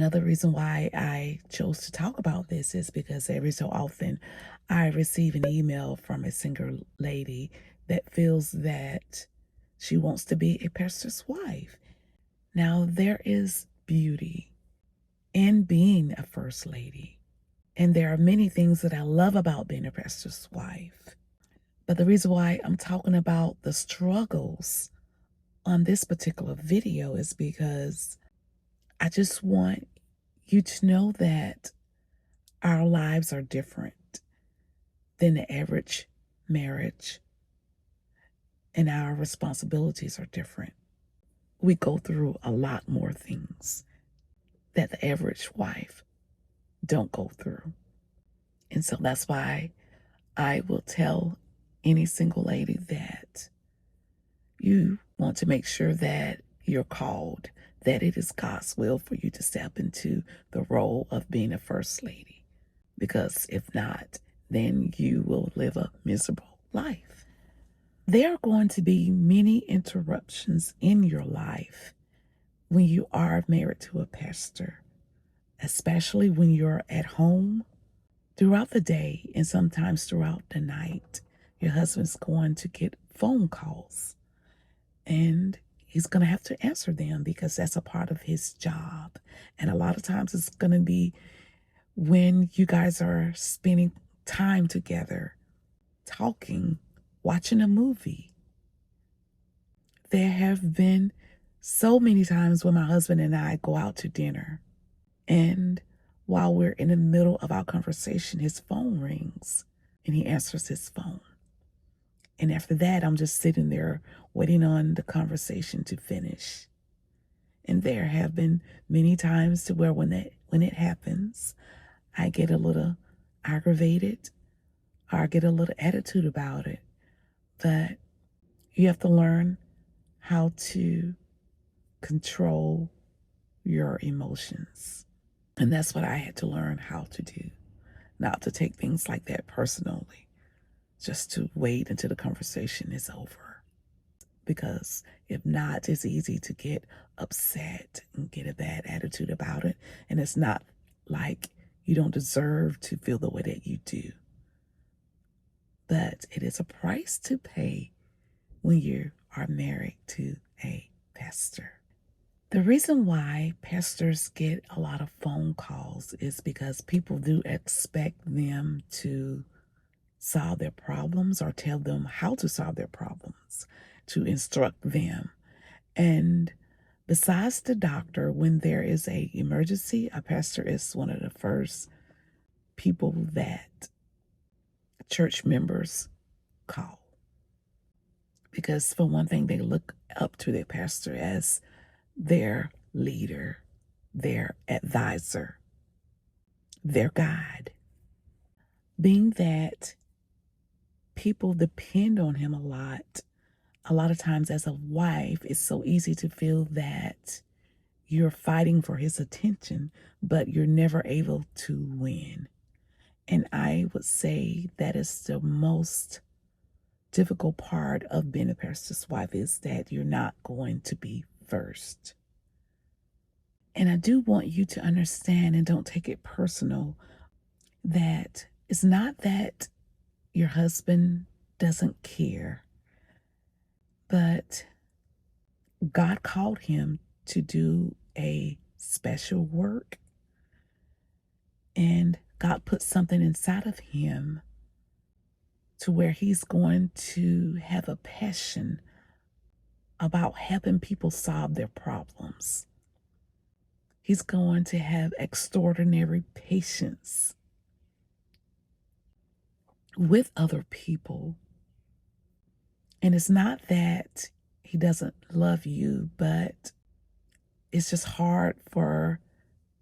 Another reason why I chose to talk about this is because every so often I receive an email from a single lady that feels that she wants to be a pastor's wife. Now, there is beauty in being a first lady, and there are many things that I love about being a pastor's wife. But the reason why I'm talking about the struggles on this particular video is because I just want you to know that our lives are different than the average marriage, and our responsibilities are different. We go through a lot more things that the average wife don't go through. And so that's why I will tell any single lady that you want to make sure that you're called, that it is God's will for you to step into the role of being a first lady. Because if not, then you will live a miserable life. There are going to be many interruptions in your life when you are married to a pastor, especially when you're at home throughout the day and sometimes throughout the night. Your husband's going to get phone calls and he's going to have to answer them because that's a part of his job. And a lot of times it's going to be when you guys are spending time together, talking, watching a movie. There have been so many times when my husband and I go out to dinner, and while we're in the middle of our conversation, his phone rings and he answers his phone. And after that, I'm just sitting there waiting on the conversation to finish. And there have been many times to where when it happens, I get a little aggravated or I get a little attitude about it. But you have to learn how to control your emotions. And that's what I had to learn how to do, not to take things like that personally, just to wait until the conversation is over. Because if not, it's easy to get upset and get a bad attitude about it. And it's not like you don't deserve to feel the way that you do. But it is a price to pay when you are married to a pastor. The reason why pastors get a lot of phone calls is because people do expect them to solve their problems or tell them how to solve their problems, to instruct them. And besides the doctor, when there is an emergency, a pastor is one of the first people that church members call. Because for one thing, they look up to their pastor as their leader, their advisor, their guide. Being that people depend on him a lot of times as a wife, it's so easy to feel that you're fighting for his attention, but you're never able to win. And I would say that is the most difficult part of being a pastor's wife, is that you're not going to be first. And I do want you to understand, and don't take it personal, that it's not that your husband doesn't care, but God called him to do a special work, and God put something inside of him to where he's going to have a passion about helping people solve their problems. He's going to have extraordinary patience with other people. And it's not that he doesn't love you, but it's just hard for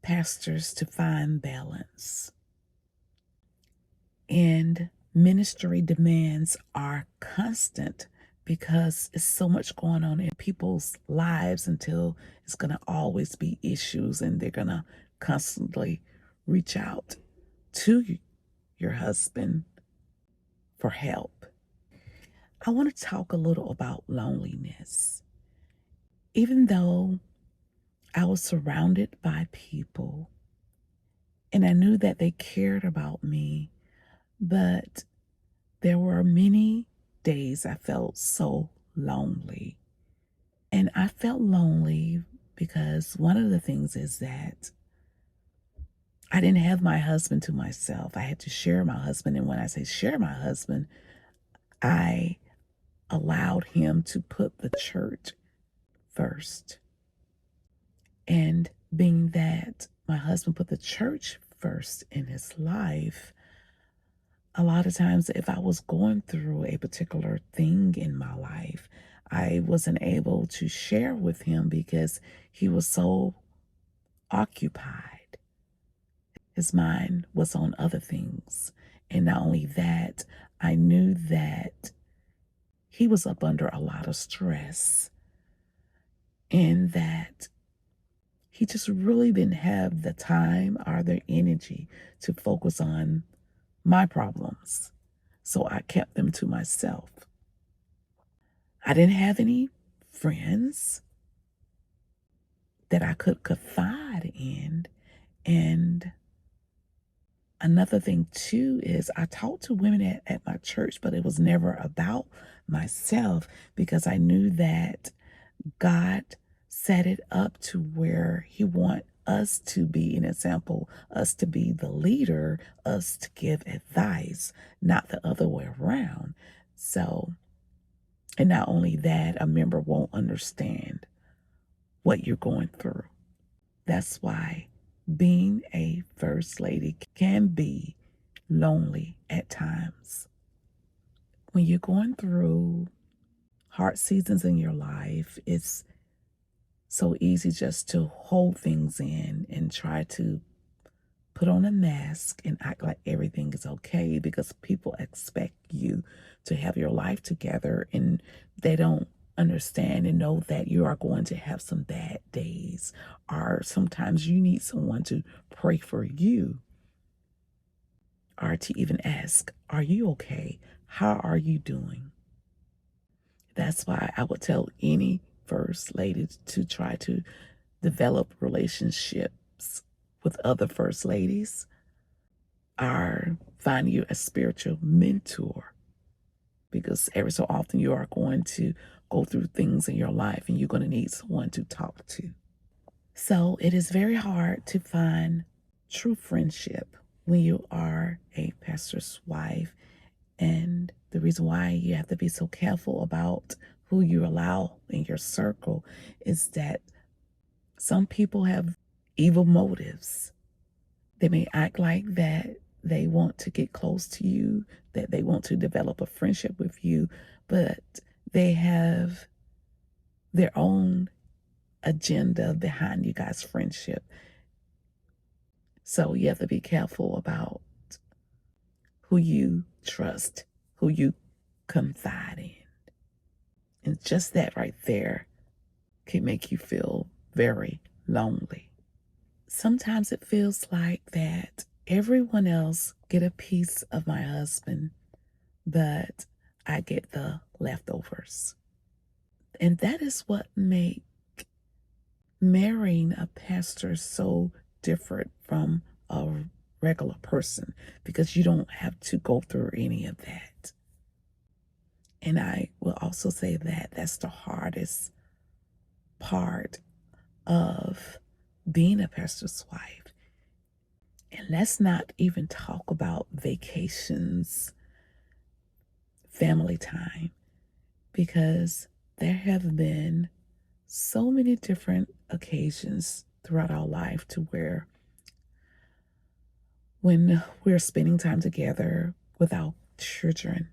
pastors to find balance. And ministry demands are constant because it's so much going on in people's lives until it's going to always be issues, and they're going to constantly reach out to your husband for help. I want to talk a little about loneliness. Even though I was surrounded by people, and I knew that they cared about me, but there were many days I felt so lonely. And I felt lonely because one of the things is that I didn't have my husband to myself. I had to share my husband. And when I say share my husband, I allowed him to put the church first. And being that my husband put the church first in his life, a lot of times if I was going through a particular thing in my life, I wasn't able to share with him because he was so occupied. His mind was on other things. And not only that, I knew that he was up under a lot of stress and that he just really didn't have the time or the energy to focus on my problems. So I kept them to myself. I didn't have any friends that I could confide in. And another thing, too, is I talked to women at my church, but it was never about myself because I knew that God set it up to where He want us to be an example, us to be the leader, us to give advice, not the other way around. So, and not only that, a member won't understand what you're going through. That's why being a first lady can be lonely at times. When you're going through hard seasons in your life, it's so easy just to hold things in and try to put on a mask and act like everything is okay because people expect you to have your life together and they don't understand and know that you are going to have some bad days, or sometimes you need someone to pray for you or to even ask, are you okay? How are you doing? That's why I would tell any first lady to try to develop relationships with other first ladies or find you a spiritual mentor, because every so often you are going to go through things in your life and you're going to need someone to talk to. So it is very hard to find true friendship when you are a pastor's wife. And the reason why you have to be so careful about who you allow in your circle is that some people have evil motives. They may act like that they want to get close to you, that they want to develop a friendship with you, but they have their own agenda behind you guys' friendship. So you have to be careful about who you trust, who you confide in. And just that right there can make you feel very lonely. Sometimes it feels like that everyone else get a piece of my husband, but I get the leftovers. And that is what make marrying a pastor so different from a regular person, because you don't have to go through any of that. And I will also say that that's the hardest part of being a pastor's wife. And let's not even talk about vacations, family time, because there have been so many different occasions throughout our life to where when we're spending time together with our children,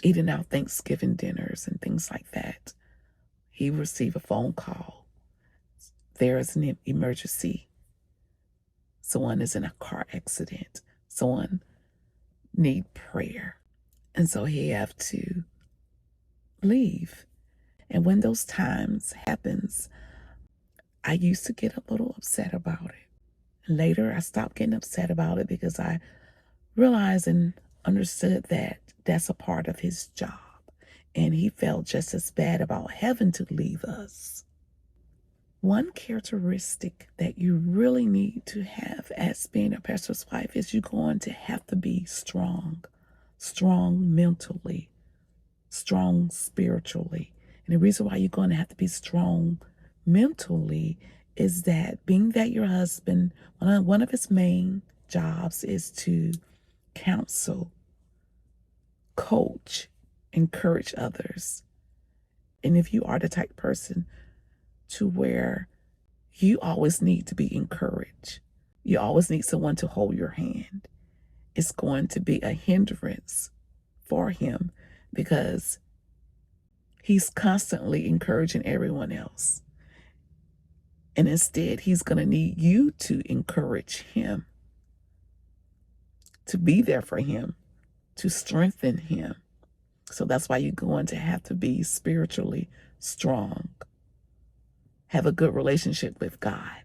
eating our Thanksgiving dinners and things like that, he receive a phone call. There is an emergency. Someone is in a car accident. Someone need prayer. And so he have to leave. And when those times happens, I used to get a little upset about it. Later, I stopped getting upset about it because I realized and understood that that's a part of his job. And he felt just as bad about having to leave us. One characteristic that you really need to have as being a pastor's wife is you're going to have to be strong mentally, strong spiritually. And the reason why you're going to have to be strong mentally is that being that your husband, one of his main jobs is to counsel, coach, encourage others. And if you are the type person to where you always need to be encouraged, you always need someone to hold your hand, it's going to be a hindrance for him because he's constantly encouraging everyone else. And instead, he's going to need you to encourage him, to be there for him, to strengthen him. So that's why you're going to have to be spiritually strong, have a good relationship with God,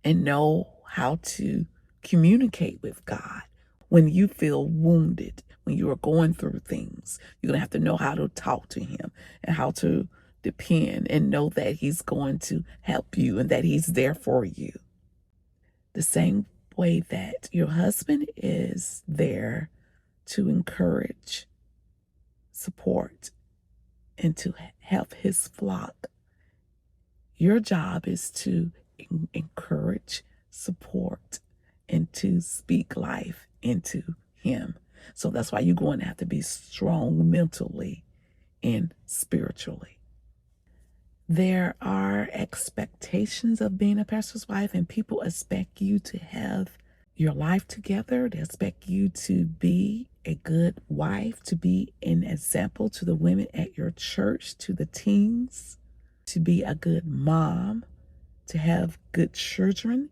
and know how to communicate with God. When you feel wounded, when you are going through things, you're going to have to know how to talk to him and how to depend and know that he's going to help you and that he's there for you. The same way that your husband is there to encourage, support, and to help his flock, your job is to encourage, support, and to speak life into him. So that's why you're going to have to be strong mentally and spiritually. There are expectations of being a pastor's wife, and people expect you to have your life together. They expect you to be a good wife, to be an example to the women at your church, to the teens, to be a good mom, to have good children,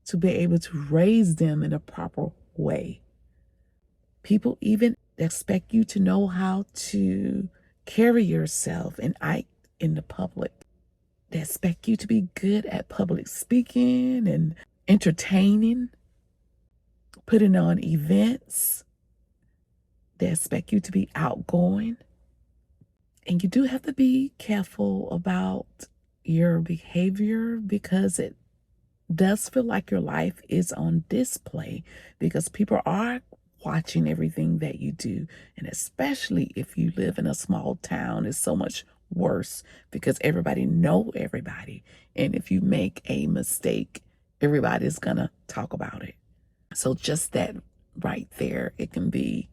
to be able to raise them in a proper way. People even expect you to know how to carry yourself and act in the public. They expect you to be good at public speaking and entertaining, putting on events. They expect you to be outgoing. And you do have to be careful about your behavior because it does feel like your life is on display because people are watching everything that you do. And especially if you live in a small town, it's so much worse because everybody know everybody. And if you make a mistake, everybody's gonna talk about it. So just that right there, it can be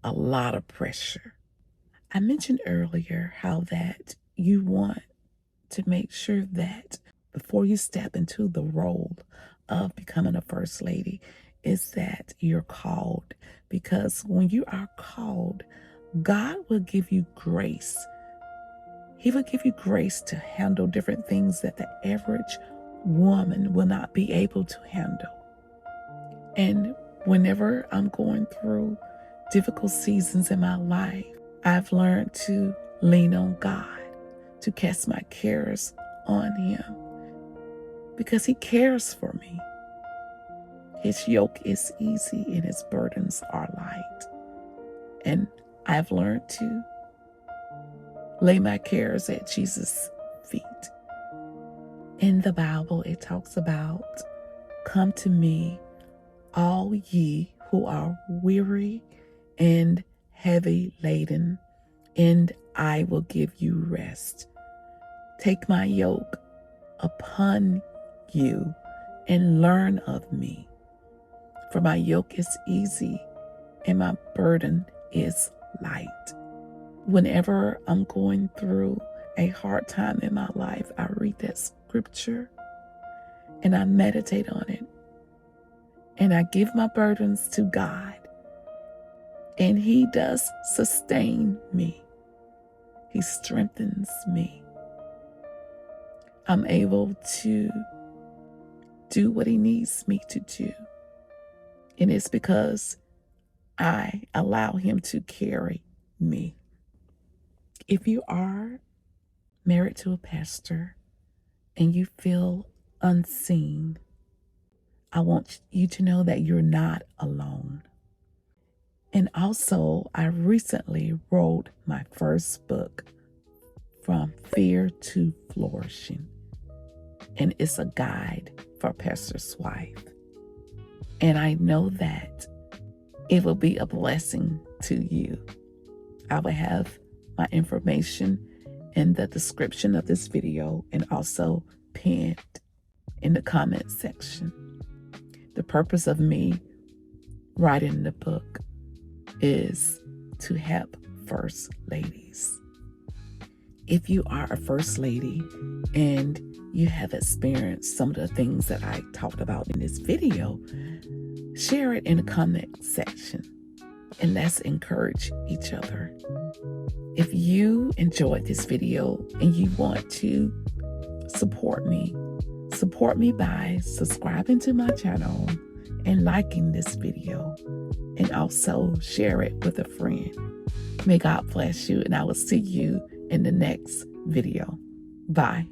a lot of pressure. I mentioned earlier how that you want to make sure that before you step into the role of becoming a first lady is that you're called, because when you are called, God will give you grace. He will give you grace to handle different things that the average woman will not be able to handle. And whenever I'm going through difficult seasons in my life, I've learned to lean on God, to cast my cares on him because he cares for me. His yoke is easy and his burdens are light. And I've learned to lay my cares at Jesus' feet. In the Bible, it talks about, "Come to me, all ye who are weary and heavy laden, and I will give you rest. Take my yoke upon you and learn of me. For my yoke is easy and my burden is light." Whenever I'm going through a hard time in my life, I read that scripture and I meditate on it. And I give my burdens to God. And he does sustain me. He strengthens me. I'm able to do what he needs me to do. And it's because I allow him to carry me. If you are married to a pastor and you feel unseen, I want you to know that you're not alone. And also, I recently wrote my first book, From Fear to Flourishing. and it's a guide for a pastor's wife. And I know that it will be a blessing to you. I will have my information in the description of this video and also pinned in the comment section. The purpose of me writing the book is to help first ladies. If you are a first lady and you have experienced some of the things that I talked about in this video, share it in the comment section and let's encourage each other. If you enjoyed this video and you want to support me by subscribing to my channel and liking this video, and also share it with a friend. May God bless you, and I will see you in the next video. Bye.